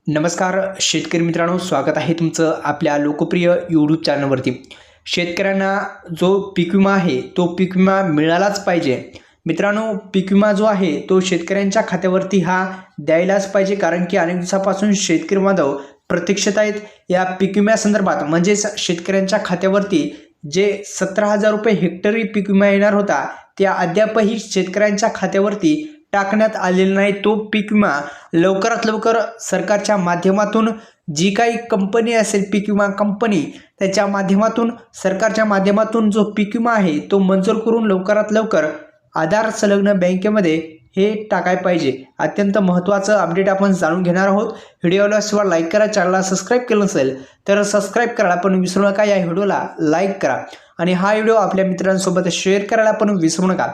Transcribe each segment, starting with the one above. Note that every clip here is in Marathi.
नमस्कार शेतकरी मित्रांनो, स्वागत आहे तुमचं आपल्या लोकप्रिय यूट्यूब चॅनलवरती। शेतकऱ्यांना जो पीक विमा आहे तो पीक विमा मिळालाच पाहिजे। मित्रांनो, पीक विमा जो आहे तो शेतकऱ्यांच्या खात्यावरती हा द्यायलाच पाहिजे, कारण की अनेक दिवसापासून शेतकरी बांधव प्रतीक्षेत आहेत या पीक विम्यासंदर्भात। म्हणजेच शेतकऱ्यांच्या खात्यावरती जे 17,000 रुपये हेक्टरी पीक विमा येणार होता त्या अद्यापही शेतकऱ्यांच्या खात्यावरती टाकण्यात आलेला नाही। तो पीक विमा लवकरात लवकर सरकारच्या माध्यमातून जी काही कंपनी असेल पीक विमा कंपनी, त्याच्या माध्यमातून सरकारच्या माध्यमातून जो पीक विमा आहे तो मंजूर करून लवकरात लवकर आधार संलग्न बँकेमध्ये हे टाकाय पाहिजे। अत्यंत महत्त्वाचं अपडेट आपण जाणून घेणार आहोत। व्हिडिओला शिवाय लाईक करा, चॅनलला सबस्क्राईब केलं नसेल तर सबस्क्राईब करायला पण विसरू नका। या व्हिडिओला लाईक करा आणि हा व्हिडिओ आपल्या मित्रांसोबत शेअर करायला पण विसरू नका।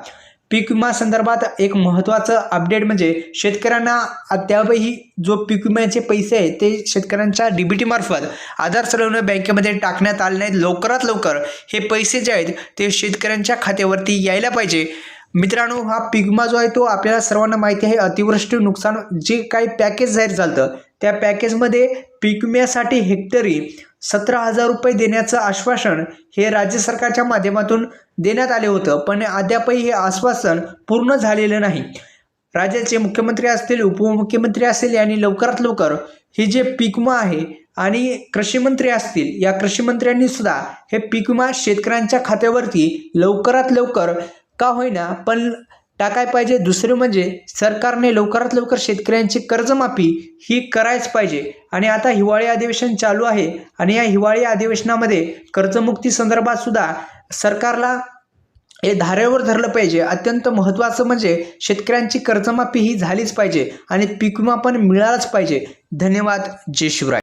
पीक विमा संदर्भात एक महत्त्वाचं अपडेट म्हणजे शेतकऱ्यांना अद्यापही जो पीक विम्याचे पैसे आहेत ते शेतकऱ्यांच्या डीबीटी मार्फत आधार संलग्न बँकेमध्ये टाकण्यात आले नाहीत। लवकरात लवकर हे पैसे जे आहेत ते शेतकऱ्यांच्या खात्यावरती यायला पाहिजे। मित्रांनो, हा पीक विमा जो आहे तो आपल्याला सर्वांना माहिती आहे, अतिवृष्टी नुकसान जे काही पॅकेज जाहीर झालं त्या पॅकेजमध्ये पीक विम्यासाठी हेक्टरी 17,000 रुपये देण्याचं आश्वासन हे राज्य सरकारच्या माध्यमातून देण्यात आले होतं, पण अद्यापही हे आश्वासन पूर्ण झालेलं नाही। राज्याचे मुख्यमंत्री असतील, उपमुख्यमंत्री असतील यांनी लवकरात लवकर हे जे पीक विमा आहे आणि कृषी मंत्री असतील या कृषी मंत्र्यांनी सुद्धा हे पीक विमा शेतकऱ्यांच्या खात्यावरती लवकरात लवकर का होईना पण टाकाय पाहिजे। दुसरे म्हणजे सरकारने लवकरात लवकर शेतकऱ्यांची कर्जमाफी ही करायच पाहिजे। आणि आता हिवाळी अधिवेशन चालू आहे आणि या हिवाळी अधिवेशनामध्ये कर्जमुक्ती संदर्भात सुद्धा सरकारला हे धारेवर धरलं पाहिजे। अत्यंत महत्त्वाचं म्हणजे शेतकऱ्यांची कर्जमाफी ही झालीच पाहिजे आणि पीक विमा पण मिळालाच पाहिजे। धन्यवाद। जय शिवराय।